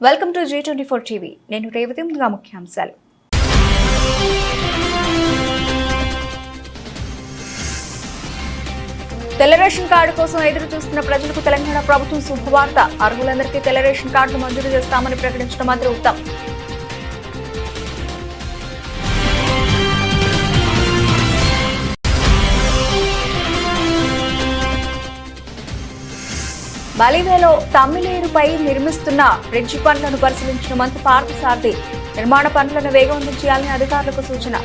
Welcome to G24 TV. నేను రేవతి. ముందుగా ముఖ్యాంశాలు. తెల్ల రేషన్ కార్డు కోసం ఎదురు చూస్తున్న ప్రజలకు తెలంగాణ ప్రభుత్వం శుభవార్త. అర్హులందరికీ తెల్ల రేషన్ కార్డులు మంజూరు చేస్తామని ప్రకటించిన మంత్రి ఉత్తమ్. బలివేలో తమ్మిలేరుపై నిర్మిస్తున్న బ్రిడ్జి పనులను పరిశీలించిన మంత్రి పార్థసారథి. నిర్మాణ పనులను వేగవంతం చేయాలని అధికారులకు సూచన.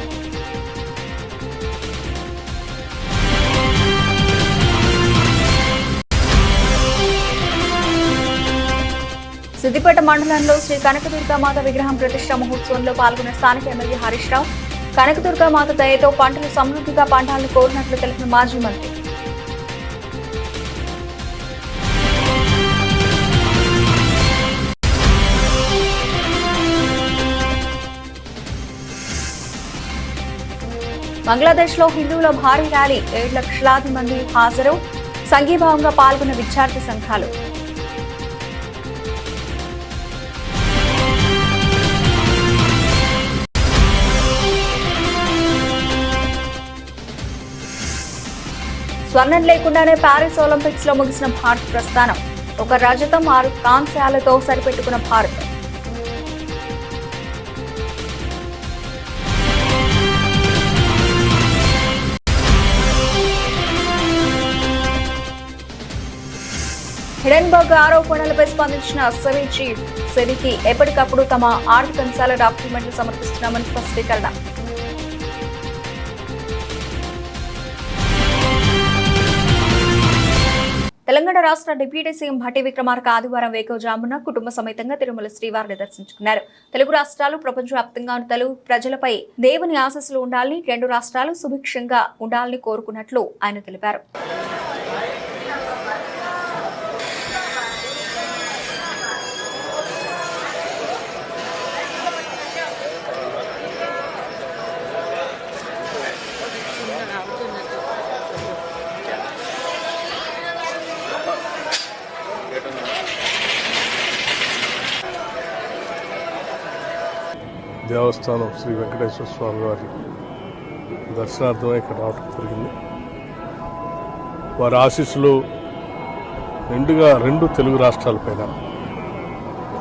సిద్దిపేట మండలంలో శ్రీ కనకదుర్గామాత విగ్రహం ప్రతిష్ఠా మహోత్సవంలో పాల్గొన్న స్థానిక ఎమ్మెల్యే హరీష్ రావు. కనకదుర్గామాత దయతో పంటలు సమృద్ధిగా పండాలని కోరినట్లు తెలిపిన మాజీ మంత్రి. బంగ్లాదేశ్ లో హిందువుల భారీ ర్యాలీ. 7 లక్షలాది మంది హాజరు. సంఘీభావంగా పాల్గొన్న విద్యార్థి సంఘాలు. స్వర్ణం లేకుండానే ప్యారిస్ ఒలింపిక్స్ లో ముగిసిన భారత్ ప్రస్థానం. 1 రజతం 6 కాంస్యాలతో సరిపెట్టుకున్న భారత్. హిడెన్బర్గ్ ఆరోపణలపై స్పందించిన సెబీ చీఫ్. సెబీకి ఎప్పటికప్పుడు తమ ఆర్థిక అంశాల డాక్యుమెంట్లు సమర్పిస్తున్నామని స్పష్టీకరణ. తెలంగాణ రాష్ట్ర డిప్యూటీ సీఎం భట్టి విక్రమార్క ఆదివారం వేకువజామున కుటుంబ సమేతంగా తిరుమల శ్రీవారిని దర్శించుకున్నారు. తెలుగు రాష్ట్రాలు ప్రపంచవ్యాప్తంగా తెలుగు ప్రజలపై దేవుని ఆశీస్సులు ఉండాలని, 2 రాష్ట్రాలు సుభిక్షంగా ఉండాలని కోరుకున్నట్లు ఆయన తెలిపారు. దేవస్థానం శ్రీ వెంకటేశ్వర స్వామి వారి దర్శనార్థమై ఇక్కడ రావడం జరిగింది. వారి ఆశీస్సులు నిండుగా 2 తెలుగు రాష్ట్రాలపైన,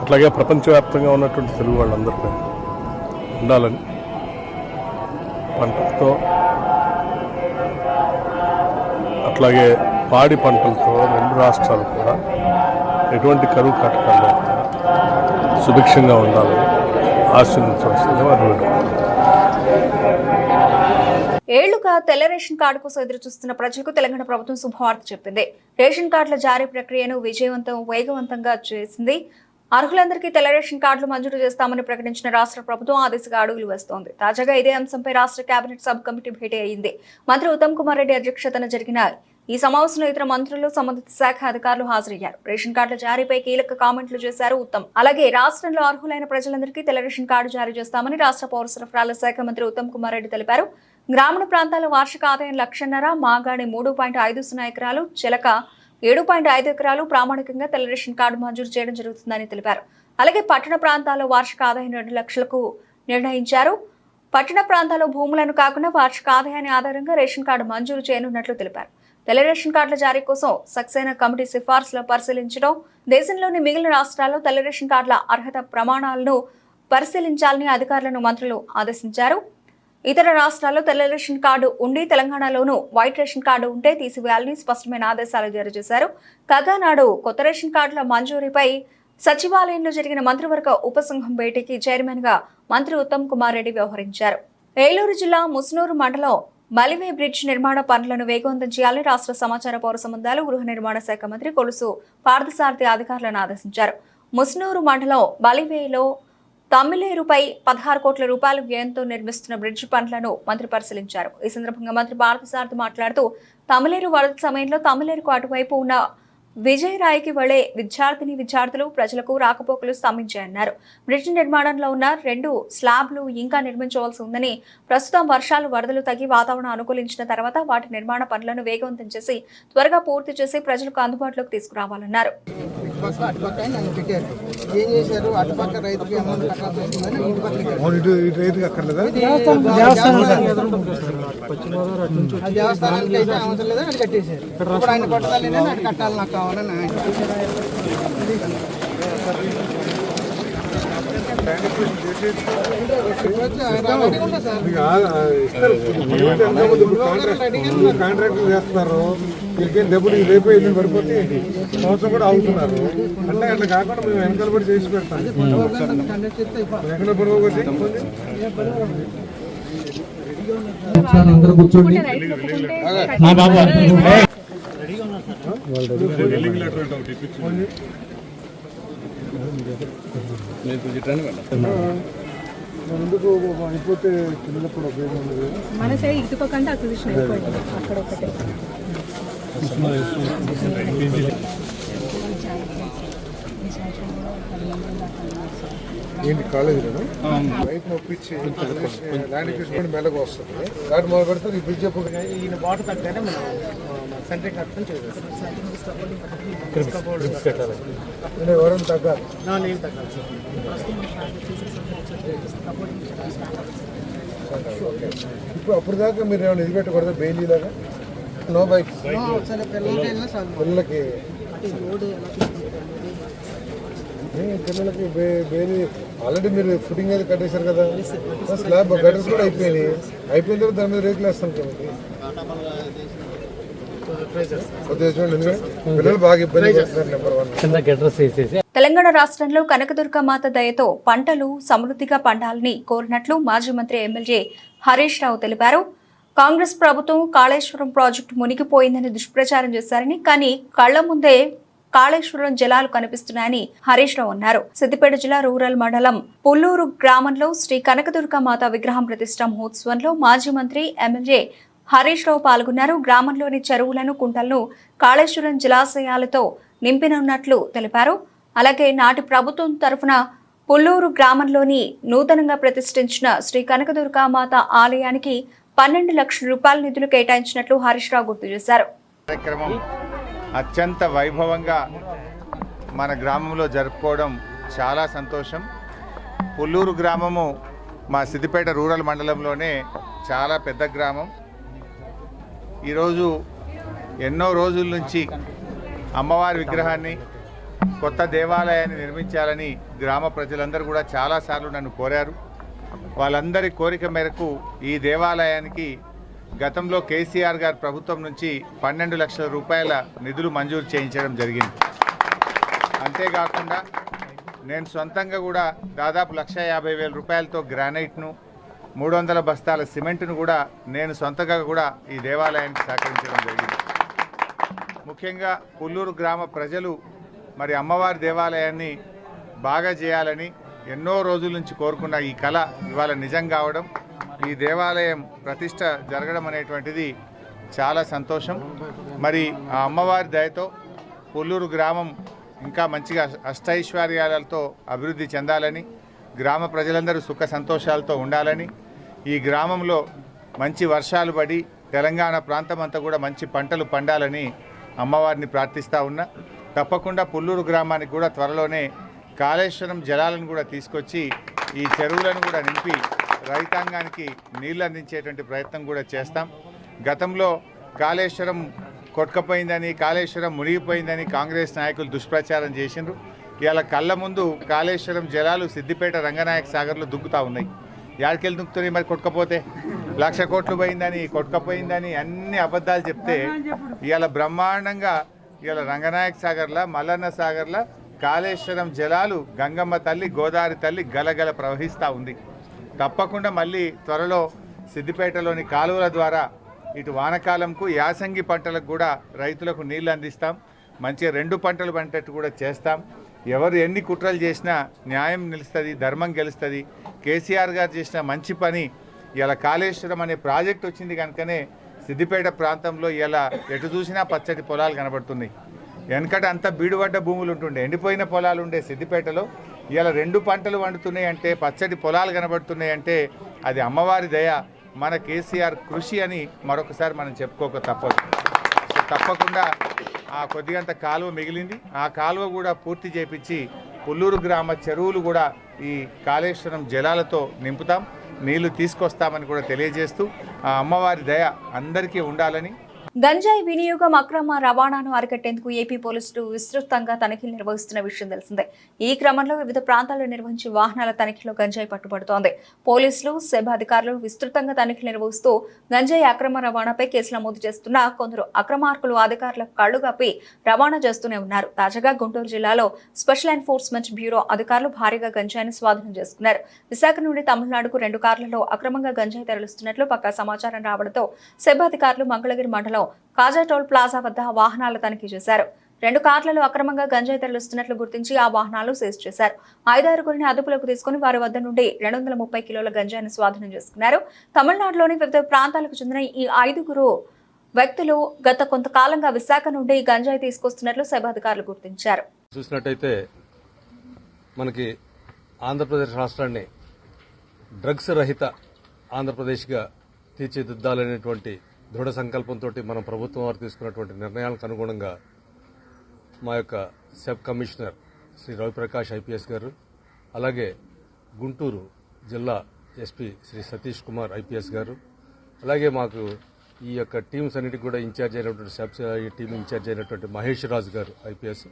అట్లాగే ప్రపంచవ్యాప్తంగా ఉన్నటువంటి తెలుగు వాళ్ళందరిపై ఉండాలని, పంటలతో అట్లాగే పాడి పంటలతో 2 రాష్ట్రాలు కూడా ఎటువంటి కరువు కాటకాలు లేకుండా సుభిక్షంగా ఉండాలని ఆశీర్వదించవలసిందిగా వారు వేడుకుంటున్నారు. ఏళ్లుగా తెల్ల రేషన్ కార్డు కోసం ఎదురు చూస్తున్న ప్రజలకు తెలంగాణ ప్రభుత్వం శుభవార్త చెప్పింది. రేషన్ కార్డుల జారీ ప్రక్రియను వేగవంతంగా చేసింది. అర్హులందరికీ తెల్ల రేషన్ కార్డులు మంజూరు చేస్తామని ప్రకటించిన రాష్ట్ర ప్రభుత్వం ఆ దిశగా అడుగులు వేస్తోంది. తాజాగా ఇదే అంశంపై రాష్ట్ర కేబినెట్ సబ్ కమిటీ భేటీ అయింది. మంత్రి ఉత్తమ్ కుమార్ రెడ్డి అధ్యక్షతన జరిగిన ఈ సమావేశంలో ఇతర మంత్రులు, సంబంధిత శాఖ అధికారులు హాజరయ్యారు. రేషన్ కార్డుల జారీపై కీలక కామెంట్లు చేశారు ఉత్తమ్. అలాగే రాష్ట్రంలో అర్హులైన ప్రజలందరికీ తెల్ల రేషన్ కార్డు జారీ చేస్తామని రాష్ట్ర పౌర సరఫరాల శాఖ మంత్రి ఉత్తమ్ కుమార్ రెడ్డి తెలిపారు. గ్రామీణ ప్రాంతాల్లో వార్షిక ఆదాయం 1,50,000, మాగాణి 3.50 ఎకరాలు, చిలక 7.5 ఎకరాలు ప్రామాణికంగా తెల్ల రేషన్ కార్డు మంజూరు చేయడం జరుగుతుందని తెలిపారు. అలాగే పట్టణ ప్రాంతాల్లో వార్షిక ఆదాయం 2 లక్షలకు నిర్ణయించారు. పట్టణ ప్రాంతాల్లో భూములను కాకుండా వార్షిక ఆదాయాన్ని ఆధారంగా రేషన్ కార్డు మంజూరు చేయనున్నట్లు తెలిపారు. తెల్ల రేషన్ కార్డుల జారీ కోసం సక్సేనా కమిటీ సిఫార్సులు పరిశీలించడం, దేశంలోని మిగిలిన రాష్ట్రాల్లో తెల్ల రేషన్ కార్డుల అర్హత ప్రమాణాలను పరిశీలించాలని అధికారులను మంత్రులు ఆదేశించారు. ఇతర రాష్ట్రాల్లో తెల్ల రేషన్ కార్డు ఉండి తెలంగాణలోనూ వైట్ రేషన్ కార్డు ఉంటే తీసివేయాలని స్పష్టమైన ఆదేశాలు జారీ చేశారు. కాగా నాడు కొత్త రేషన్ కార్డుల మంజూరీపై సచివాలయంలో జరిగిన మంత్రివర్గ ఉపసంఘం భేటీకి చైర్మన్ గా మంత్రి ఉత్తమ్ కుమార్ రెడ్డి వ్యవహరించారు. ఏలూరు జిల్లా ముస్నూరు మండలం బలివే బ్రిడ్జ్ నిర్మాణ పనులను వేగవంతం చేయాలని రాష్ట్ర సమాచార పౌర సంబంధాలు, గృహ నిర్మాణ శాఖ మంత్రి కొలుసు పార్థసారథి అధికారులను ఆదేశించారు. ముస్నూరు మండలం బలివేలో తమ్మిలేరుపై 16 కోట్ల రూపాయల వ్యయంతో నిర్మిస్తున్న బ్రిడ్జ్ పనులను మంత్రి పరిశీలించారు. ఈ సందర్భంగా మంత్రి పార్థసారథి మాట్లాడుతూ, తమ్మిలేరు వరద సమయంలో తమ్మిలేరుకు అటువైపు ఉన్న విజయరాయికి వెళ్లే విద్యార్థులు ప్రజలకు రాకపోకలు స్తంభించాయన్నారు. బ్రిడ్జి నిర్మాణంలో ఉన్న 2 స్లాబ్లు ఇంకా నిర్మించవలసి ఉందని, ప్రస్తుతం వర్షాలు వరదలు తగ్గి వాతావరణం అనుకూలించిన తర్వాత వాటి నిర్మాణ పనులను వేగవంతం చేసి త్వరగా పూర్తి చేసి ప్రజలకు అందుబాటులోకి తీసుకురావాలన్నారు. కాంట్రాక్టులు చేస్తున్నారు, వీళ్ళకి డబ్బులు రేపు వెళ్ళి పడిపోతే సంవత్సరం కూడా ఆగుతున్నారు. అంటే అట్లా కాకుండా మేము వెనకాల పడి చేసి పెడతాం. ఎక్కడ పడవగొట్టి అందరూ కూర్చోండి. ముందుకు అయిపోతే పిల్లలకు ఉపయోగం ఉంది. మన సైడ్ ఇటుపకంటే అక్విజిషన్ అయిపోయింది. అక్కడ ఒకటే ఏంటి కాలేజీలో రైతు ఒప్పించి ల్యాండ్ ఎక్విజిషన్ మెల్లగా వస్తుంది. దాటి మొదలు పెడితే ఈ బ్రిడ్జ్ ఈయన వాటర్ తగ్గగానే మనం సెంట్రింగ్ కట్టడం చేసేస్తాం. ఎవరైనా తగ్గాలి, నేను తగ్గాలి సార్. ఇప్పుడు అప్పుడు దాకా మీరు ఏమైనా ఇది పెట్టకూడదు, బెయిలీ లాగా నో బైక్ పిల్లలకి పిల్లలకి బెయిలీ ఆల్రెడీ మీరు ఫుటింగ్ అది కట్టేశారు కదా, స్లాబ్ గటర్స్ కూడా అయిపోయినాయి. అయిపోయిన తర్వాత దాని మీద రేకులు వేస్తాం కదా, పిల్లలు బాగా ఇబ్బంది పడుతున్నారు. నెంబర్ 1 తెలంగాణ రాష్ట్రంలో కనకదుర్గ మాత దయతో పంటలు సమృద్ధిగా పండాలని కోరినట్లు మాజీ మంత్రి ఎమ్మెల్యే హరీష్ రావు తెలిపారు. కాంగ్రెస్ ప్రభుత్వం కాళేశ్వరం ప్రాజెక్టు మునిగిపోయిందని దుష్ప్రచారం చేశారని, కానీ కళ్ల ముందే కాళేశ్వరం జలాలు కనిపిస్తున్నాయని హరీష్ రావు అన్నారు. సిద్దిపేట జిల్లా రూరల్ మండలం పుల్లూరు గ్రామంలో శ్రీ కనకదుర్గ మాత విగ్రహం ప్రతిష్ఠా మహోత్సవంలో మాజీ మంత్రి ఎమ్మెల్యే హరీష్ రావు పాల్గొన్నారు. గ్రామంలోని చెరువులను, కుంటలను కాళేశ్వరం జలాశయాలతో నింపినున్నట్లు తెలిపారు. అలాగే నాటి ప్రభుత్వం తరఫున పుల్లూరు గ్రామంలోని నూతనంగా ప్రతిష్ఠించిన శ్రీ కనకదుర్గామాత ఆలయానికి 12 లక్షల రూపాయల నిధులు కేటాయించినట్లు హరీష్ రావు గుర్తు చేశారు. కార్యక్రమం అత్యంత వైభవంగా మన గ్రామంలో జరుపుకోవడం చాలా సంతోషం. పుల్లూరు గ్రామము మా సిద్దిపేట రూరల్ మండలంలోనే చాలా పెద్ద గ్రామం. ఈరోజు ఎన్నో రోజుల నుంచి అమ్మవారి విగ్రహాన్ని, కొత్త దేవాలయాన్ని నిర్మించాలని గ్రామ ప్రజలందరూ కూడా చాలాసార్లు నన్ను కోరారు. వాళ్ళందరి కోరిక మేరకు ఈ దేవాలయానికి గతంలో కేసీఆర్ గారి ప్రభుత్వం నుంచి 12 లక్షల రూపాయల నిధులు మంజూరు చేయించడం జరిగింది. అంతేకాకుండా నేను సొంతంగా కూడా దాదాపు 1,50,000 రూపాయలతో గ్రానైట్ను, 300 బస్తాల సిమెంట్ను కూడా నేను సొంతంగా కూడా ఈ దేవాలయానికి సహకరించడం జరిగింది. ముఖ్యంగా పుల్లూరు గ్రామ ప్రజలు మరి అమ్మవారి దేవాలయాన్ని బాగా చేయాలని ఎన్నో రోజుల నుంచి కోరుకున్న ఈ కళ ఇవాళ నిజం కావడం, ఈ దేవాలయం ప్రతిష్ట జరగడం అనేటువంటిది చాలా సంతోషం. మరి ఆ అమ్మవారి దయతో పుల్లూరు గ్రామం ఇంకా మంచిగా అష్టైశ్వర్యాలతో అభివృద్ధి చెందాలని, గ్రామ ప్రజలందరూ సుఖ సంతోషాలతో ఉండాలని, ఈ గ్రామంలో మంచి వర్షాలు పడి తెలంగాణ ప్రాంతం అంతా కూడా మంచి పంటలు పండాలని అమ్మవారిని ప్రార్థిస్తూ ఉన్నా. తప్పకుండా పుల్లూరు గ్రామానికి కూడా త్వరలోనే కాళేశ్వరం జలాలను కూడా తీసుకొచ్చి ఈ చెరువులను కూడా నింపి రైతాంగానికి నీళ్ళు అందించేటువంటి ప్రయత్నం కూడా చేస్తాం. గతంలో కాళేశ్వరం కొట్టుకపోయిందని, కాళేశ్వరం మునిగిపోయిందని కాంగ్రెస్ నాయకులు దుష్ప్రచారం చేసిండ్రు. ఇవాళ కళ్ళ ముందు కాళేశ్వరం జలాలు సిద్దిపేట రంగనాయక సాగర్లో దుక్కుతూ ఉన్నాయి. యాడికెళ్ళి దుక్కుతున్నాయి మరి? కొట్టుకపోతే 1,00,000 కోట్లు పోయిందని, కొట్టుకపోయిందని అన్ని అబద్ధాలు చెప్తే ఇవాళ బ్రహ్మాండంగా ఇవాళ రంగనాయక సాగర్ల, మల్లన్న సాగర్ల కాళేశ్వరం జలాలు గంగమ్మ తల్లి, గోదావరి తల్లి గలగల ప్రవహిస్తూ ఉంది. తప్పకుండా మళ్ళీ త్వరలో సిద్దిపేటలోని కాలువల ద్వారా ఇటు వానకాలంకు, యాసంగి పంటలకు కూడా రైతులకు నీళ్లు అందిస్తాం. మంచిగా 2 పంటలు పంటట్టు కూడా చేస్తాం. ఎవరు ఎన్ని కుట్రలు చేసినా న్యాయం నిలుస్తుంది, ధర్మం గెలుస్తుంది. కేసీఆర్ గారు చేసిన మంచి పని ఇలా కాళేశ్వరం అనే ప్రాజెక్ట్ వచ్చింది కనుకనే సిద్దిపేట ప్రాంతంలో ఇలా ఎటు చూసినా పచ్చటి పొలాలు కనబడుతున్నాయి. వెనకట అంతా బీడుపడ్డ భూములు ఉంటుండే, ఎండిపోయిన పొలాలు ఉండే సిద్దిపేటలో. ఇలా 2 పంటలు వండుతున్నాయి అంటే, పచ్చటి పొలాలు కనబడుతున్నాయి అంటే అది అమ్మవారి దయ, మన కేసీఆర్ కృషి అని మరొకసారి మనం చెప్పుకోక తప్పదు. సో తప్పకుండా ఆ కొద్దిగంత కాలువ మిగిలింది, ఆ కాలువ కూడా పూర్తి చేపించి పుల్లూరు గ్రామ చెరువులు కూడా ఈ కాళేశ్వరం జలాలతో నింపుతాం, నీళ్లు తీసుకొస్తామని కూడా తెలియజేస్తూ ఆ అమ్మవారి దయ అందరికీ ఉండాలని. గంజాయి వినియోగం, అక్రమ రవాణాను అరికట్టేందుకు ఏపీ పోలీసులు విస్తృతంగా తనిఖీలు నిర్వహిస్తున్న విషయం తెలిసిందే. ఈ క్రమంలో వివిధ ప్రాంతాల్లో నిర్వహించే వాహనాల తనిఖీలో గంజాయి పట్టుబడుతోంది. పోలీసులు, సెబ్ అధికారులు విస్తృతంగా తనిఖీలు నిర్వహిస్తూ గంజాయి అక్రమ రవాణాపై కేసులు నమోదు చేస్తున్న కొందరు అక్రమార్కులు అధికారుల కళ్లు కప్పి రవాణా చేస్తూనే ఉన్నారు. తాజాగా గుంటూరు జిల్లాలో స్పెషల్ ఎన్ఫోర్స్మెంట్ బ్యూరో అధికారులు భారీగా గంజాయిని స్వాధీనం చేసుకున్నారు. విశాఖ నుండి తమిళనాడుకు 2 కార్లలో అక్రమంగా గంజాయి తరలిస్తున్నట్లు పక్కా సమాచారం రావడంతో సెబ్ అధికారులు మంగళగిరి మండలం కాజా టోల్ ప్లాజా వద్ద వాహనాల తనిఖీ చేశారు. 2 కార్లలో అక్రమంగా గంజాయి తరలిస్తున్నట్లు గుర్తించి ఆ వాహనాలు సీజ్ చేశారు. 5-6 అదుపులోకి తీసుకుని వారి వద్ద నుండి 230 కిలోల గంజాయిని స్వాధీనం చేసుకున్నారు. తమిళనాడులోని వివిధ ప్రాంతాలకు చెందిన ఈ 5 వ్యక్తులు గత కొంతకాలంగా విశాఖ నుండి గంజాయి తీసుకొస్తున్నట్లు సెబ్ అధికారులు గుర్తించారు. చూసినట్టయితే మనకి ఆంధ్రప్రదేశ్ రాష్ట్రాన్ని డ్రగ్స్ రహిత ఆంధ్రప్రదేశ్గా తీర్చిదిద్దాలనేటువంటి దృఢ సంకల్పంతో మన ప్రభుత్వం వారు తీసుకున్నటువంటి నిర్ణయాలకు అనుగుణంగా మా యొక్క SEB commissioner Shri Raviprakash IPS గారు, అలాగే గుంటూరు జిల్లా ఎస్పీ శ్రీ సతీష్ కుమార్ ఐపీఎస్ గారు, అలాగే మాకు ఈ యొక్క టీమ్స్ అన్నిటికీ కూడా ఇన్ఛార్జ్ అయినటువంటి సెబ్ టీం ఇన్ఛార్జ్ అయినటువంటి మహేష్ రాజు గారు ఐపీఎస్,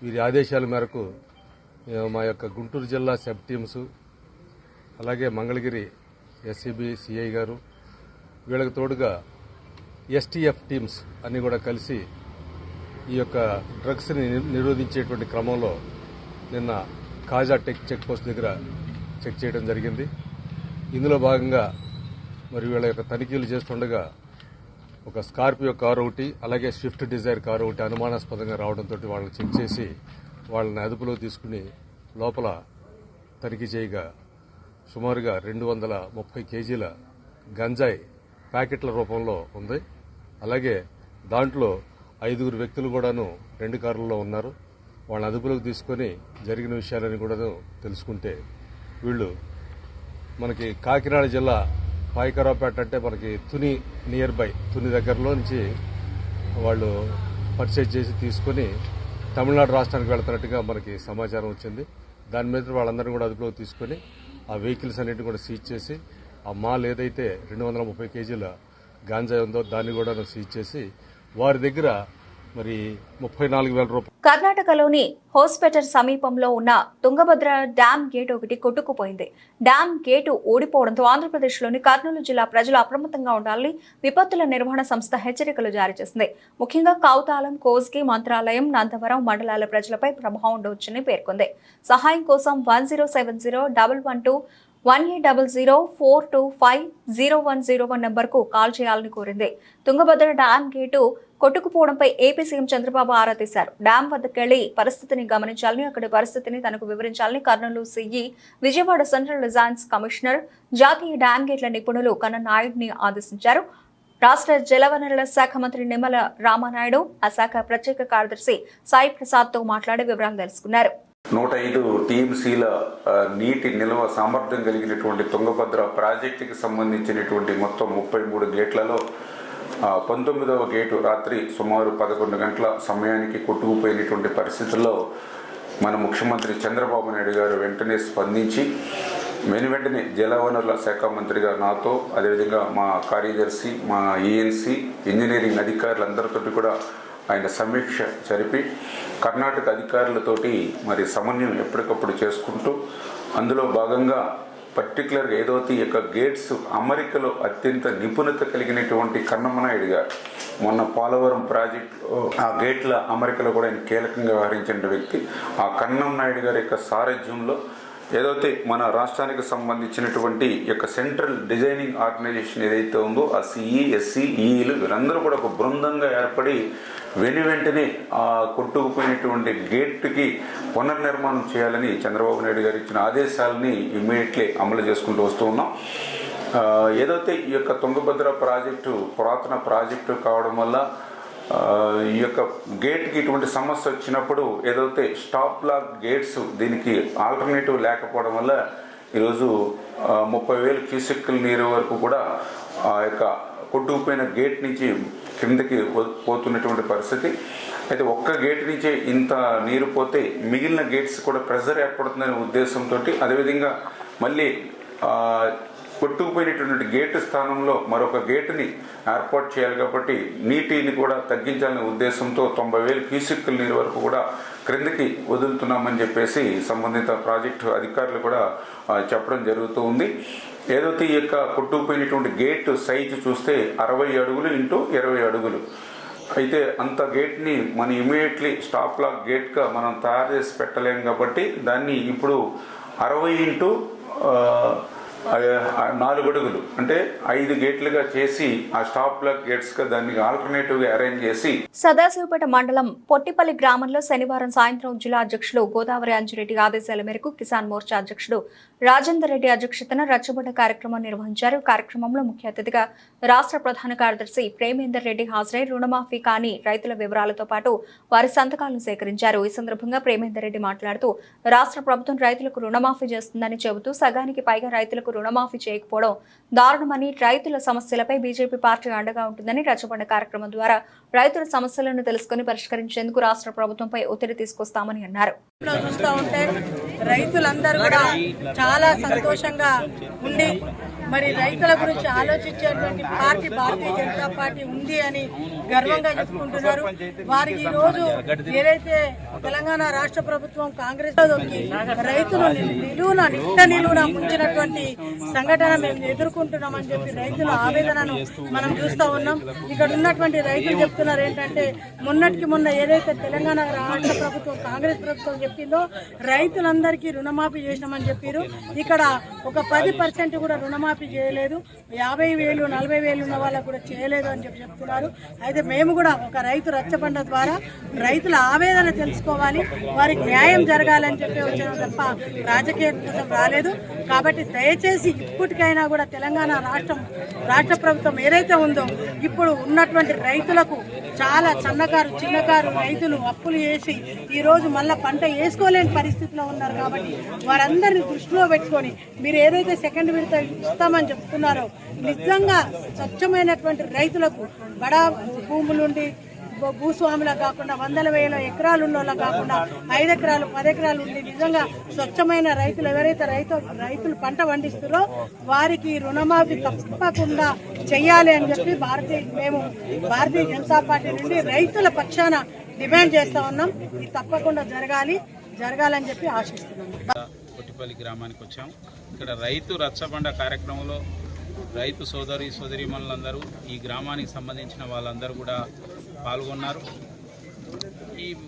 వీరి ఆదేశాల మేరకు మా యొక్క గుంటూరు జిల్లా సెబ్ టీమ్స్, అలాగే మంగళగిరి ఎస్సీబీ సిఐ గారు, వీళ్ళకి తోడుగా ఎస్టీఎఫ్ టీమ్స్ అన్ని కూడా కలిసి ఈ యొక్క డ్రగ్స్ని నిరోధించేటువంటి క్రమంలో నిన్న కాజా చెక్ పోస్ట్ దగ్గర చెక్ చేయడం జరిగింది. ఇందులో భాగంగా మరి వీళ్ళ యొక్క తనిఖీలు చేస్తుండగా ఒక స్కార్పియో కారు ఒకటి, అలాగే స్విఫ్ట్ డిజైర్ కారు ఒకటి అనుమానాస్పదంగా రావడంతో వాళ్ళని చెక్ చేసి వాళ్ళని అదుపులో తీసుకుని లోపల తనిఖీ చేయగా సుమారుగా 230 కేజీల గంజాయి ప్యాకెట్ల రూపంలో ఉంది. అలాగే దాంట్లో 5 వ్యక్తులు కూడాను 2 కార్లలో ఉన్నారు. వాళ్ళని అదుపులోకి తీసుకొని జరిగిన విషయాలని కూడా తెలుసుకుంటే వీళ్ళు మనకి కాకినాడ జిల్లా పాయకరావుపేట అంటే మనకి తుని నియర్ బై తుని దగ్గరలో నుంచి వాళ్ళు పర్చేజ్ చేసి తీసుకొని తమిళనాడు రాష్ట్రానికి వెళ్తున్నట్టుగా మనకి సమాచారం వచ్చింది. దాని మీద వాళ్ళందరినీ కూడా అదుపులోకి తీసుకొని ఆ వెహికల్స్ అన్నింటినీ కూడా సీజ్ చేసి ఆ మాల్ ఏదైతే 230 కేజీల గాంజా ఉందో దాన్ని కూడా సీజ్ చేసి వారి దగ్గర మరి 34,000 రూపాయలు. కర్ణాటకలోని హోస్పేటర్ సమీపంలో ఉన్న తుంగభద్ర డ్యామ్ గేట్ ఒకటి కొట్టుకుపోయింది. డ్యామ్ గేటు ఊడిపోవడంతో ఆంధ్రప్రదేశ్లోని కర్నూలు జిల్లా ప్రజలు అప్రమత్తంగా ఉండాలని విపత్తుల నిర్వహణ సంస్థ హెచ్చరికలు జారీ చేసింది. ముఖ్యంగా కౌతాలం, కోస్గి, మంత్రాలయం, నందవరం మండలాల ప్రజలపై ప్రభావం ఉండవచ్చని పేర్కొంది. సహాయం కోసం 1070 112 1800 425 0101 నంబర్కు కాల్ చేయాలని కోరింది. తుంగభద్ర డ్యామ్ గేటు కొట్టుకుపోవడంపై ఏపీ సీఎం చంద్రబాబు ఆరా తీశారు. డ్యాం వద్దకెళ్లి పరిస్థితిని గమనించాలని, అక్కడి పరిస్థితిని తనకు వివరించాలని Kurnool CE, Vijayawada central designs commissioner, జాతీయ డ్యాం గేట్ల నిపుణులు కన్న నాయుడిని ఆదేశించారు. రాష్ట్ర జలవనరుల శాఖ మంత్రి నిమ్మల రామానాయుడు ఆ శాఖ ప్రత్యేక కార్యదర్శి సాయి ప్రసాద్తో మాట్లాడి వివరాలు తెలుసుకున్నారు. 105 టీఎంసీల నీటి నిల్వ సామర్థ్యం కలిగినటువంటి తుంగభద్ర ప్రాజెక్టుకి సంబంధించినటువంటి మొత్తం 33 గేట్లలో 19వ గేటు రాత్రి సుమారు 11 గంటల సమయానికి కొట్టుకుపోయినటువంటి పరిస్థితుల్లో మన ముఖ్యమంత్రి చంద్రబాబు నాయుడు గారు వెంటనే స్పందించి వెంటనే జలవనరుల శాఖ మంత్రిగా నాతో, అదేవిధంగా మా కార్యదర్శి, మా ఈఎన్సీ, ఇంజనీరింగ్ అధికారులందరితో కూడా ఆయన సమీక్ష జరిపి కర్ణాటక అధికారులతోటి మరి సమన్వయం ఎప్పటికప్పుడు చేసుకుంటూ అందులో భాగంగా పర్టికులర్గా ఏదైతే ఈ యొక్క గేట్స్ అమరికలో అత్యంత నిపుణత కలిగినటువంటి కన్నమనాయుడు గారు మొన్న పోలవరం ప్రాజెక్టులో ఆ గేట్ల అమరికలో కూడా ఆయన కీలకంగా వ్యవహరించిన వ్యక్తి. ఆ కన్నం నాయుడు గారి యొక్క సారథ్యంలో ఏదైతే మన రాష్ట్రానికి సంబంధించినటువంటి యొక్క సెంట్రల్ డిజైనింగ్ ఆర్గనైజేషన్ ఏదైతే ఉందో ఆ సిఈ, ఎస్సీ, ఈఈలు వీరందరూ కూడా ఒక బృందంగా ఏర్పడి వెంటనే ఆ కొట్టుకుపోయినటువంటి గేట్కి పునర్నిర్మాణం చేయాలని చంద్రబాబు నాయుడు గారు ఇచ్చిన ఆదేశాలని ఇమ్మీడియట్లీ అమలు చేసుకుంటూ వస్తూ ఉన్నాం. ఏదైతే ఈ యొక్క తుంగభద్ర ప్రాజెక్టు పురాతన ప్రాజెక్టు కావడం వల్ల ఈ యొక్క గేట్కి ఇటువంటి సమస్య వచ్చినప్పుడు ఏదైతే స్టాప్ లాక్ గేట్స్ దీనికి ఆల్టర్నేటివ్ లేకపోవడం వల్ల ఈరోజు 30,000 క్యూసెక్కుల నీరు వరకు కూడా ఆ యొక్క కొట్టుకుపోయిన గేట్ నుంచి కిందకి పోతున్నటువంటి పరిస్థితి. అయితే ఒక్క గేట్ నుంచే ఇంత నీరు పోతే మిగిలిన గేట్స్ కూడా ప్రెషర్ ఏర్పడుతుందనే ఉద్దేశంతో, అదేవిధంగా మళ్ళీ కొట్టుకుపోయినటువంటి గేటు స్థానంలో మరొక గేటుని ఏర్పాటు చేయాలి కాబట్టి నీటిని కూడా తగ్గించాలనే ఉద్దేశంతో 90,000 క్యూసెక్కుల నీరు వరకు కూడా క్రిందికి వదులుతున్నామని చెప్పేసి సంబంధిత ప్రాజెక్టు అధికారులు కూడా చెప్పడం జరుగుతూ ఉంది. ఏదైతే ఈ యొక్క కొట్టుకుపోయినటువంటి గేట్ సైజు చూస్తే 60 అడుగులు ఇంటూ 20 అడుగులు. అయితే అంత గేట్ని మనం ఇమీడియట్లీ స్టాప్ లాక్ గేట్గా మనం తయారు చేసి పెట్టలేం కాబట్టి దాన్ని ఇప్పుడు 60 ఇంటూ 4 అడుగులు అంటే 5 గేట్లుగా చేసి ఆ స్టాప్ లాక్ గేట్స్ గా దానికి ఆల్టర్నేటివ్ గా అరేంజ్ చేసి సదాశివపేట మండలం పొట్టిపల్లి గ్రామంలో శనివారం సాయంత్రం జిల్లా అధ్యక్షులు గోదావరి అంజిరెడ్డి ఆదేశాల మేరకు కిసాన్ మోర్చా అధ్యక్షుడు రాజేందర్ రెడ్డి అధ్యక్షతన రచ్చబండ కార్యక్రమం నిర్వహించారు. కార్యక్రమంలో ముఖ్య అతిథిగా రాష్ట్ర ప్రధాన కార్యదర్శి ప్రేమేందర్ రెడ్డి హాజరై రుణమాఫీ కాని రైతుల వివరాలతో పాటు వారి సంతకాలను సేకరించారు. ఈ సందర్భంగా ప్రేమేందర్ రెడ్డి మాట్లాడుతూ రాష్ట్ర ప్రభుత్వం రైతులకు రుణమాఫీ చేస్తుందని చెబుతూ సగానికి పైగా రైతులకు రుణమాఫీ చేయకపోవడం దారుణమని, రైతుల సమస్యలపై బీజేపీ పార్టీ అండగా ఉంటుందని రచ్చబండ కార్యక్రమం ద్వారా రైతుల సమస్యలను తెలుసుకుని పరిష్కరించేందుకు రాష్ట్ర ప్రభుత్వంపై ఒత్తిడి తీసుకొస్తామని అన్నారు. చూస్తూ ఉంటే రైతులందరూ కూడా చాలా సంతోషంగా ఉండి మరి రైతుల గురించి ఆలోచించేటువంటి పార్టీ భారతీయ జనతా పార్టీ ఉంది అని గర్వంగా చెప్పుకుంటున్నారు. వారికి ఈ రోజు ఏదైతే తెలంగాణ రాష్ట్ర ప్రభుత్వం కాంగ్రెస్ రైతులు నిలువున ముంచినటువంటి సంఘటన మేము ఎదుర్కొంటున్నామని చెప్పి రైతుల ఆవేదనను మనం చూస్తూ ఉన్నాం. ఇక్కడ ఉన్నటువంటి రైతులు చెప్తున్నారు ఏంటంటే మొన్నటికి మొన్న ఏదైతే తెలంగాణ రాష్ట్ర ప్రభుత్వం కాంగ్రెస్ ప్రభుత్వం చెప్పిందో రైతులందరికీ రుణమాఫీ చేసినామని చెప్పారు. ఇక్కడ ఒక 10% కూడా రుణమాఫీ చేయలేదు. 50,000 40,000 ఉన్న వాళ్ళకు కూడా చేయలేదు అని చెప్పి చెప్తున్నారు. అయితే మేము కూడా ఒక రైతు రచ్చబండ ద్వారా రైతుల ఆవేదన తెలుసుకోవాలి, వారికి న్యాయం జరగాలని చెప్పి వచ్చిన తప్ప రాజకీయం కోసం రాలేదు. కాబట్టి దయచేసి ఇప్పటికైనా కూడా తెలంగాణ రాష్ట్ర ప్రభుత్వం ఏదైతే ఉందో ఇప్పుడు ఉన్నటువంటి రైతులకు చాలా చిన్నకారు రైతులు అప్పులు చేసి ఈ రోజు మళ్ళా పంట వేసుకోలేని పరిస్థితిలో ఉన్నారు. కాబట్టి వారందరినీ దృష్టిలో పెట్టుకొని మీరు ఏదైతే సెకండ్ విడత ఇస్తామని చెప్తున్నారో నిజంగా స్వచ్ఛమైనటువంటి రైతులకు బడా భూములుండి భూస్వాములా కాకుండా 100,000 ఎకరాలు ఉన్నోళ్ళ కాకుండా 5 ఎకరాలు 10 ఎకరాలు ఉండి నిజంగా స్వచ్ఛమైన రైతులు ఎవరైతే రైతులు పంట పండిస్తారో వారికి రుణమాఫీ తప్పకుండా చెయ్యాలి అని చెప్పి భారతీయ జనతా పార్టీ నుండి రైతుల పక్షాన డిమాండ్ చేస్తా ఉన్నాం. ఇది తప్పకుండా జరగాలని చెప్పి ఆశిస్తున్నాం. పొట్టిపల్లి గ్రామానికి వచ్చాం. ఇక్కడ రైతు రచ్చబండ కార్యక్రమంలో రైతు సోదరీమణులందరూ ఈ గ్రామానికి సంబంధించిన వాళ్ళందరూ కూడా పాల్గొన్నారు.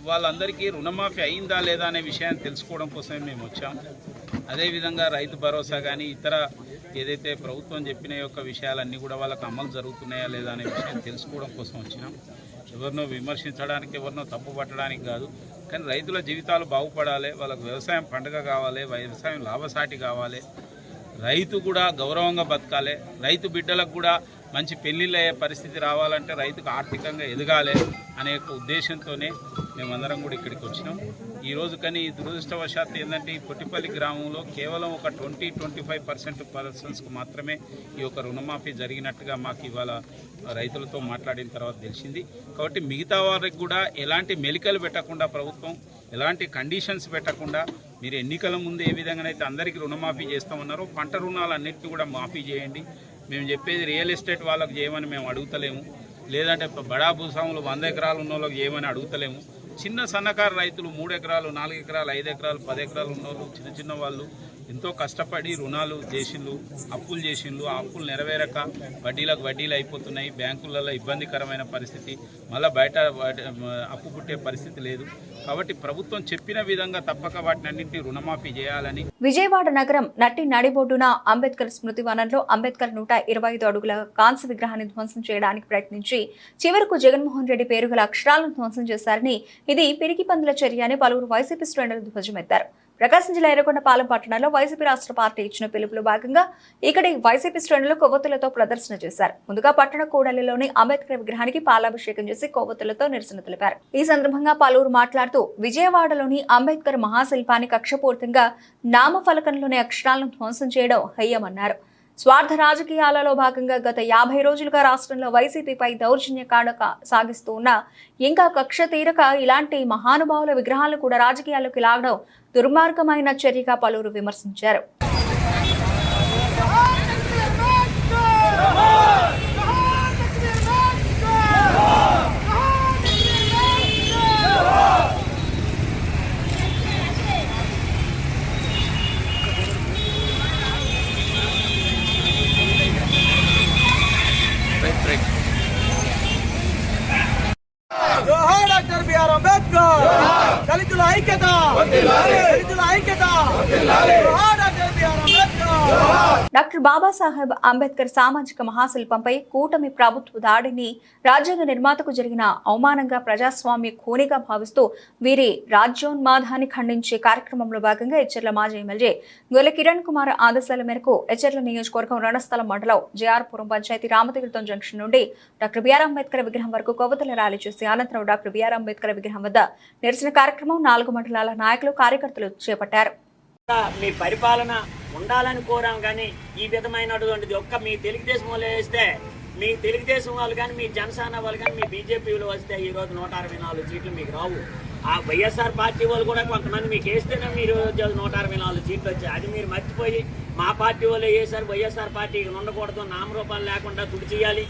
వాళ్ళందరికీ రుణమాఫీ అయిందా లేదా అనే విషయాన్ని తెలుసుకోవడం కోసమే మేము వచ్చాం. అదేవిధంగా రైతు భరోసా కానీ ఇతర ఏదైతే ప్రభుత్వం చెప్పిన యొక్క విషయాలన్నీ కూడా వాళ్ళకు అమలు జరుగుతున్నాయా లేదా అనే విషయాన్ని తెలుసుకోవడం కోసం వచ్చినాం. ఎవరినో విమర్శించడానికి, ఎవరినో తప్పు పట్టడానికి కాదు. కానీ రైతుల జీవితాలు బాగుపడాలి, వాళ్ళకు వ్యవసాయం పండుగ కావాలి, వ్యవసాయం లాభసాటి కావాలి, రైతు కూడా గౌరవంగా బతకాలి, రైతు బిడ్డలకు కూడా మంచి పెళ్లిళ్ళు అయ్యే పరిస్థితి రావాలంటే రైతుకు ఆర్థికంగా ఎదగాలి అనే ఉద్దేశంతోనే మేమందరం కూడా ఇక్కడికి వచ్చినాం. ఈరోజు కానీ దురదృష్టవశాత్తు ఏంటంటే ఈ పొట్టిపల్లి గ్రామంలో కేవలం ఒక 20-25% పర్సన్స్కు మాత్రమే ఈ యొక్క రుణమాఫీ జరిగినట్టుగా మాకు ఇవాళ రైతులతో మాట్లాడిన తర్వాత తెలిసింది. కాబట్టి మిగతా వారికి కూడా ఎలాంటి మెలికలు పెట్టకుండా ప్రభుత్వం ఎలాంటి కండిషన్స్ పెట్టకుండా మీరు ఎన్నికల ముందు ఏ విధంగానైతే అందరికీ రుణమాఫీ చేస్తామన్నారో పంట రుణాలన్నింటినీ కూడా మాఫీ చేయండి. మేము చెప్పేది రియల్ ఎస్టేట్ వాళ్ళకి చేయమని మేము అడుగుతలేము, లేదంటే బడా భూస్వాములు 100 ఎకరాలు ఉన్న వాళ్ళకి చేయమని అడుగుతలేము. చిన్న సన్నకారు రైతులు 3 ఎకరాలు 4 ఎకరాలు 5 ఎకరాలు 10 ఎకరాలు ఉన్నోళ్ళు చిన్న వాళ్ళు ఎంతో కష్టపడి రుణాలు చేసిండ్రు, అప్పులు చేసిండ్రు. ఆ అప్పులు నెరవేరక వడ్డీలు అయిపోతున్నాయి. బ్యాంకులలో ఇబ్బందికరమైన పరిస్థితి, మళ్ళీ బయట అప్పు పుట్టే పరిస్థితి లేదు. కాబట్టి ప్రభుత్వం చెప్పిన విధంగా తప్పక వాటిని అన్నింటినీ రుణమాఫీ చేయాలని. విజయవాడ నగరం నటి నడిబొడ్డున అంబేద్కర్ స్మృతి వనంలో అంబేద్కర్ 125 అడుగుల కాంస్య విగ్రహాన్ని ధ్వంసం చేయడానికి ప్రయత్నించి చివరకు జగన్మోహన్ రెడ్డి పేరు గల అక్షరాలను ధ్వంసం చేశారని, ఇది పిరికి పందుల చర్య అని పలువురు వైసీపీ శ్రేణులు ధ్వజమెత్తారు. ప్రకాశం జిల్లా ఎర్రగొండపాలెం పట్టణంలో వైసీపీ రాష్ట్ర పార్టీ ఇచ్చిన పిలుపులో భాగంగా ఇక్కడి వైసీపీ శ్రేణులు కొవ్వొత్తులతో ప్రదర్శన చేశారు. ముందుగా పట్టణ కూడలిలోని అంబేద్కర్ విగ్రహానికి పాలాభిషేకం చేసి కొవ్వొత్తులతో నిరసన తెలిపారు. ఈ సందర్భంగా పలువురు మాట్లాడుతూ విజయవాడలోని అంబేద్కర్ మహాశిల్పాన్ని కక్షపూర్తంగా నామఫలకంలోని అక్షరాలను ధ్వంసం చేయడం హేయమన్నారు. స్వార్థ రాజకీయాలలో భాగంగా గత 50 రోజులుగా రాష్ట్రంలో వైసీపీపై దౌర్జన్యకాండ సాగిస్తూ ఉన్న ఇంకా కక్ష తీరక ఇలాంటి మహానుభావుల విగ్రహాలను కూడా రాజకీయాల్లోకి లాగడం దుర్మార్గమైన చర్యగా పలువురు విమర్శించారు. జోహార్ డాక్టర్ బిఆర్ అంబేద్కర్. దళితుల ఐక్యత, దళితుల ఐక్యత. జోహార్ doctor BR Ambedkar. Doctor Babasaheb Ambedkar సామాజిక మహాశిల్పంపై కూటమి ప్రభుత్వ దాడిని రాజ్యాంగ నిర్మాతకు జరిగిన అవమానంగా, ప్రజాస్వామ్య ఖూనిగా భావిస్తూ వీరి రాజ్యోన్మాదాన్ని ఖండించే కార్యక్రమంలో భాగంగా ఎచ్చెర్ల మాజీ ఎమ్మెల్యే గొల్ల కిరణ్ కుమార్ ఆదేశాల మేరకు ఎచ్చెర్ల నియోజకవర్గం రణస్థలం మండలం జేఆర్పురం పంచాయతీ రామతీర్థం జంక్షన్ నుండి డాక్టర్ బిఆర్ అంబేద్కర్ విగ్రహం వరకు కొవ్వొత్తుల ర్యాలీ చేసి అనంతరం డాక్టర్ బిఆర్ అంబేద్కర్ విగ్రహం వద్ద నిరసన కార్యక్రమం 4 మండలాల నాయకులు, కార్యకర్తలు చేపట్టారు. మీ పరిపాలన ఉండాలని కోరాం, కానీ ఈ విధమైనటువంటిది ఒక్క మీ తెలుగుదేశం వాళ్ళు వేస్తే, మీ తెలుగుదేశం వాళ్ళు కానీ, మీ జనసేన వాళ్ళు కానీ, మీ బీజేపీలో వస్తే ఈ రోజు 164 సీట్లు మీకు రావు. ఆ వైఎస్ఆర్ పార్టీ వాళ్ళు కూడా కొంతమంది మీకు వేస్తేనే మీరు 164 సీట్లు వచ్చాయి. అది మీరు మర్చిపోయి మా పార్టీ వాళ్ళు వేసారు, వైఎస్ఆర్ పార్టీ ఉండకూడదు, నామరూపాలు లేకుండా తుడి చేయాలి,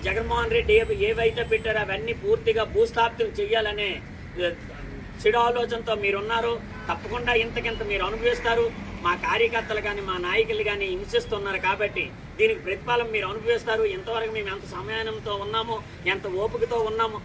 జగన్మోహన్ రెడ్డి ఏవైతే పెట్టారో అవన్నీ పూర్తిగా భూస్థాపితం చేయాలనే చెడు ఆలోచనతో మీరున్నారు. తప్పకుండా ఇంతకింత మీరు అనుభవిస్తారు. మా కార్యకర్తలు కానీ, మా నాయకులు కానీ హింసిస్తున్నారు కాబట్టి దీనికి ప్రతిఫలం మీరు అనుభవిస్తారు. ఇంతవరకు మేము ఎంత సమయానంతో ఉన్నామో, ఎంత ఓపికతో ఉన్నామో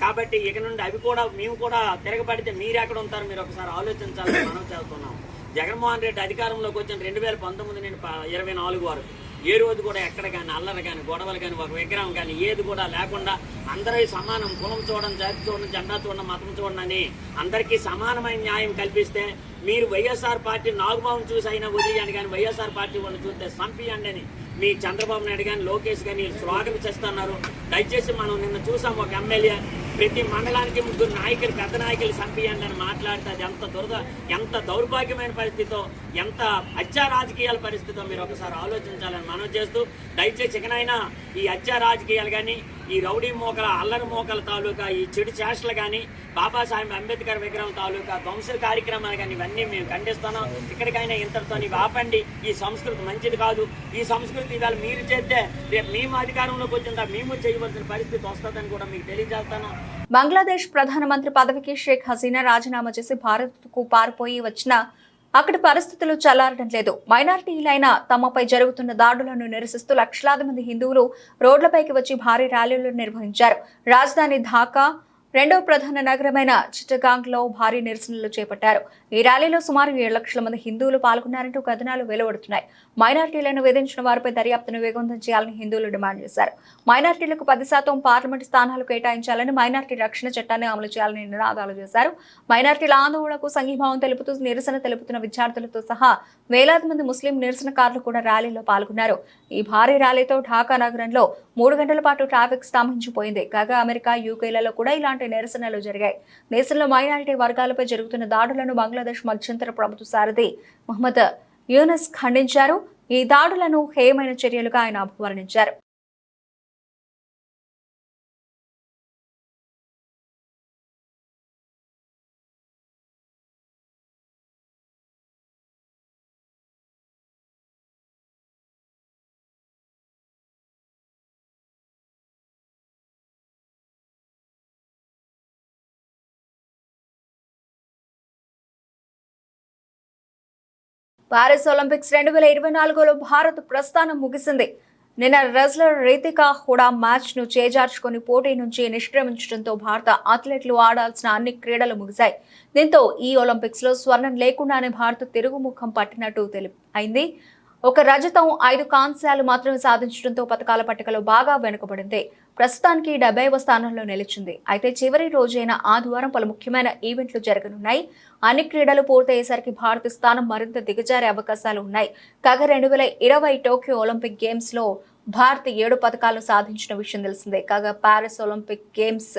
కాబట్టి ఇక నుండి అవి కూడా మేము కూడా తిరగబడితే మీరు ఎక్కడ ఉంటారు మీరు ఒకసారి ఆలోచించాలని మనం చేస్తున్నాం. జగన్మోహన్ రెడ్డి అధికారంలోకి వచ్చిన 2019 నుండి 24 వరకు ఏ రోజు కూడా ఎక్కడ కానీ అల్లరి కానీ, గొడవలు కానీ, ఒక విగ్రహం కానీ ఏది కూడా లేకుండా అందరూ సమానం, కులం చూడండి, జాతి చూడండి, జెండా చూడండి, మతం చూడండి అని అందరికీ సమానమైన న్యాయం కల్పిస్తే మీరు వైఎస్ఆర్ పార్టీ నాగుబాబును చూసి అయినా వదిలేయండి, కానీ వైఎస్ఆర్ పార్టీ వాళ్ళు చూస్తే చంపియండి అని మీ చంద్రబాబు నాయుడు కానీ, లోకేష్ కానీ స్లోగన్ చేస్తున్నారు. దయచేసి మనం నిన్న చూసాం, ఒక ఎమ్మెల్యే ప్రతి మండలానికి 3 నాయకులు, పెద్ద నాయకులు చంపియండి అని మాట్లాడితే అది ఎంత దౌర్భాగ్యమైన పరిస్థితితో, ఎంత హత్యా రాజకీయాల పరిస్థితితో మీరు ఒకసారి ఆలోచించాలని మనం చేస్తూ, దయచేసి ఇకనైనా ఈ హత్యా రాజకీయాలు కానీ, ఈ రౌడీ మోకల, అల్లరి మోకల తాలూకా ఈ చెడు చేష్టలు కానీ, బాబాసాహెబ్ అంబేద్కర్ విగ్రహం తాలూకా ధ్వంస కార్యక్రమాలు కానీ ఇవన్నీ మేము ఖండిస్తున్నాం. ఇక్కడికైనా ఇంతటితో ఆపండి. ఈ సంస్కృతి మంచిది కాదు. ఈ సంస్కృతి ఇవాళ మీరు చేస్తే రేపు మేము అధికారంలోకి వచ్చిందా మేము చేయవలసిన పరిస్థితి వస్తుందని కూడా మీకు తెలియజేస్తాను. బంగ్లాదేశ్ ప్రధానమంత్రి పదవికి షేక్ హసీనా రాజీనామా చేసి భారత్కు పారిపోయి వచ్చిన అక్కడి పరిస్థితులు చల్లారడం లేదు. మైనారిటీలైన తమపై జరుగుతున్న దాడులను నిరసిస్తూ లక్షలాది మంది హిందువులు రోడ్లపైకి వచ్చి భారీ ర్యాలీలు నిర్వహించారు. రాజధాని ఢాకా రెండవ ప్రధాన నగరమైన చిట్టగాంగ్ లో భారీ నిరసనలు చేపట్టారు. ఈ ర్యాలీలో సుమారు 7 లక్షల మంది హిందువులు పాల్గొన్నారంటూ కథనాలు వెలువడుతున్నాయి. మైనారిటీలను వేధించిన వారిపై దర్యాప్తును వేగవంతం చేయాలని హిందువులు డిమాండ్ చేశారు. మైనారిటీలకు 10% పార్లమెంటు స్థానాలు కేటాయించాలని, మైనారిటీ రక్షణ చట్టాన్ని అమలు చేయాలని నినాదాలు చేశారు. మైనారిటీల ఆందోళనకు సంఘీభావం తెలుపుతూ నిరసన తెలుపుతున్న విద్యార్థులతో సహా వేలాది మంది ముస్లిం నిరసనకారులు కూడా ర్యాలీలో పాల్గొన్నారు. ఈ భారీ ర్యాలీతో ఢాకా నగరంలో 3 గంటల పాటు ట్రాఫిక్ స్తంభించిపోయింది. కాగా అమెరికా, యూకేలలో కూడా ఇలాంటి నిరసనలు జరిగాయి. దేశంలో మైనారిటీ వర్గాలపై జరుగుతున్న దాడులను బంగ్లాదేశ్ మధ్యంతర ప్రభుత్వ సారథి మహమ్మద్ యూనస్ ఖండించారు. ఈ దాడులను హేయమైన చర్యలుగా ఆయన అభివర్ణించారు. పారిస్ ఒలింపిక్స్ 2024లో భారత్ ప్రస్థానం ముగిసింది. నిన్న రెజ్లర్ రితికా హుడా మ్యాచ్ ను చేజార్చుకుని పోటీ నుంచి నిష్క్రమించడంతో భారత అథ్లెట్లు ఆడాల్సిన అన్ని క్రీడలు ముగిశాయి. దీంతో ఈ ఒలింపిక్స్ లో స్వర్ణం లేకుండానే భారత్ తిరుగుముఖం పట్టినట్టు అయింది. ఒక రజతం 5 కాంస్యాలు మాత్రమే సాధించడంతో పతకాల పట్టికలో బాగా వెనుకబడింది. ప్రస్తుతానికి 70వ స్థానంలో నిలిచింది. అయితే చివరి రోజైన ఆదివారం పలు ముఖ్యమైన ఈవెంట్లు జరగనున్నాయి. అన్ని క్రీడలు పూర్తయ్యేసరికి భారత స్థానం మరింత దిగజారే అవకాశాలు ఉన్నాయి. కాగా 2020 టోక్యో ఒలింపిక్ గేమ్స్ లో భారత్ 7 పతకాలను సాధించిన విషయం తెలిసిందే. కాగా పారిస్ ఒలింపిక్ గేమ్స్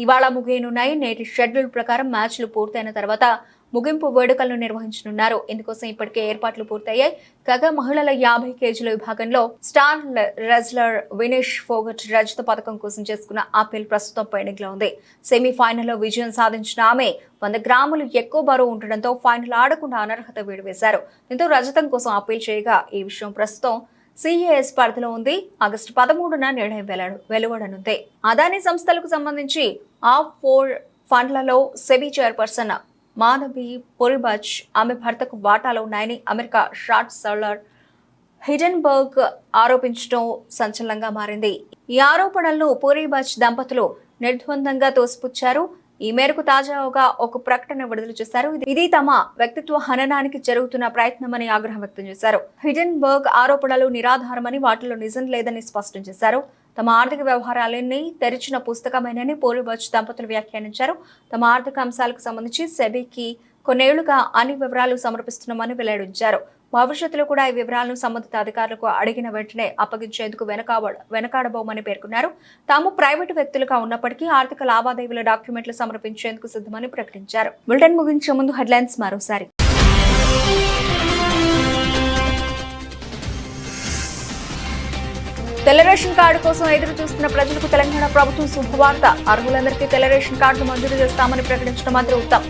ఇవాళ ముగియనున్నాయి. నేటి షెడ్యూల్ ప్రకారం మ్యాచ్లు పూర్తయిన తర్వాత ముగింపు వేడుకలను నిర్వహించనున్నారు. ఇందుకోసం ఇప్పటికే ఏర్పాట్లు పూర్తయ్యాయి. కాగా మహిళల 50 కేజీల విభాగంలో స్టార్ రెజ్లర్ వినేష్ ఫోగట్ రజత పథకం కోసం చేసుకున్న అప్పీల్ ప్రస్తుతం పెండింగ్ లో ఉంది. సెమీఫైనల్లో విజయం సాధించిన ఆమె 100 గ్రాములు ఎక్కువ బరువు ఉండడంతో ఫైనల్ ఆడకుండా అనర్హత వేడివేశారు. దీంతో రజతం కోసం అప్పీల్ చేయగా ఈ విషయం ప్రస్తుతం CAS పరిధిలో ఉంది. ఆగస్టు 13న నిర్ణయం వెలువడనుంది. అదానీ సంస్థలకు సంబంధించి ఆఫ్-4 ఫండ్లలో సెబీ చైర్పర్సన్ మానవి పొరిబచ్ ఆమె భర్తకు వాటాలు ఉన్నాయని అమెరికా షార్ట్ సెల్లర్ హిడెన్బర్గ్ ఆరోపించడం సంచలనంగా మారింది. ఈ ఆరోపణలను పొరిబచ్ దంపతులు నిర్ద్వందంగా తోసిపుచ్చారు. ఈ మేరకు తాజాగా ఒక ప్రకటన విడుదల చేశారు. ఇది తమ వ్యక్తిత్వ హననానికి జరుగుతున్న ప్రయత్నమని ఆగ్రహం వ్యక్తం చేశారు. హిడెన్బర్గ్ ఆరోపణలు నిరాధారమని, వాటిలో నిజం లేదని స్పష్టం చేశారు. తమ ఆర్థిక వ్యవహారాలన్నీ తెరిచిన పుస్తకమేనని పొరిబచ్ దంపతులు వ్యాఖ్యానించారు. తమ ఆర్థిక అంశాలకు సంబంధించి సెబీకి కొన్నేళ్లుగా అన్ని వివరాలు సమర్పిస్తున్నామని వెల్లడించారు. భవిష్యత్తులో కూడా ఈ వివరాలను సంబంధిత అధికారులకు అడిగిన వెంటనే అప్పగించేందుకు వెనకాడబోమని పేర్కొన్నారు. తాము ప్రైవేటు వ్యక్తులుగా ఉన్నప్పటికీ ఆర్థిక లావాదేవీల డాక్యుమెంట్లు సమర్పించేందుకు సిద్ధమని ప్రకటించారు. బులెటిన్ ముగించే ముందు హెడ్లైన్స్ మరోసారి. తెల్ల రేషన్ కార్డు కోసం ఎదురు చూస్తున్న ప్రజలకు తెలంగాణ ప్రభుత్వం శుభవార్త. అర్హులందరికీ తెల్ల రేషన్ కార్డును మంజూరు చేస్తామని ప్రకటించిన మంత్రి ఉత్తమ్.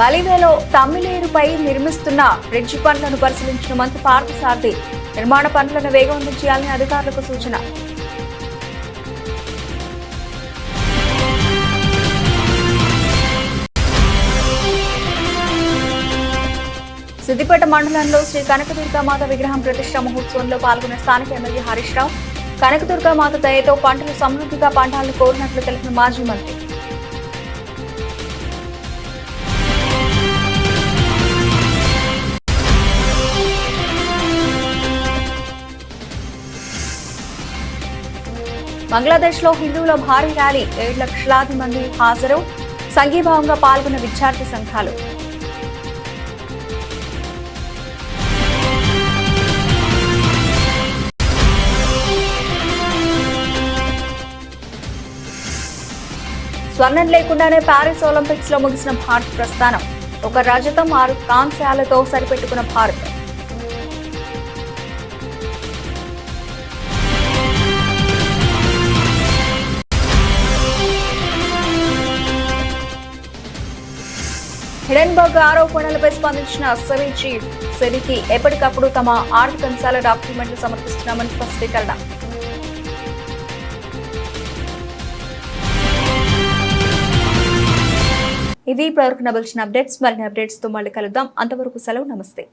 బలివేలో తమ్మిలేరుపై నిర్మిస్తున్న బ్రిడ్జి పనులను పరిశీలించిన మంత్రి పార్థసారథి. నిర్మాణ పనులను వేగవంతం చేయాలని అధికారులకు సూచన. సిద్దిపేట మండలంలో శ్రీ కనకదుర్గామాత విగ్రహం ప్రతిష్ఠా మహోత్సవంలో పాల్గొన్న స్థానిక ఎమ్మెల్యే హరీష్ రావు. కనకదుర్గామాత దయతో పంటలు సమృద్ధిగా పండాలని కోరినట్లు తెలిపిన మాజీ మంత్రి. బంగ్లాదేశ్ లో హిందువుల భారీ ర్యాలీ. 7 లక్షలాది మంది హాజరు. సంఘీభావంగా పాల్గొన్న విద్యార్థి సంఘాలు. స్వర్ణం లేకుండానే పారిస్ ఒలింపిక్స్ లో ముగిసిన భారత్ ప్రస్థానం. ఒక రజతం 6 కాంస్యాలతో సరిపెట్టుకున్న భారత్. హిడెన్బర్గ్ ఆరోపణలపై స్పందించిన సెబీ చీఫ్. సెబీకి ఎప్పటికప్పుడు తమ ఆర్థిక అంశాల డాక్యుమెంట్లు సమర్పిస్తున్నామని స్పష్టీకరణ. ఇవి ఇప్పటివరకు నవల్సిన అప్డేట్స్. మరిన్ని అప్డేట్స్ తో మళ్ళీ కలుద్దాం. అంతవరకు సెలవు. నమస్తే.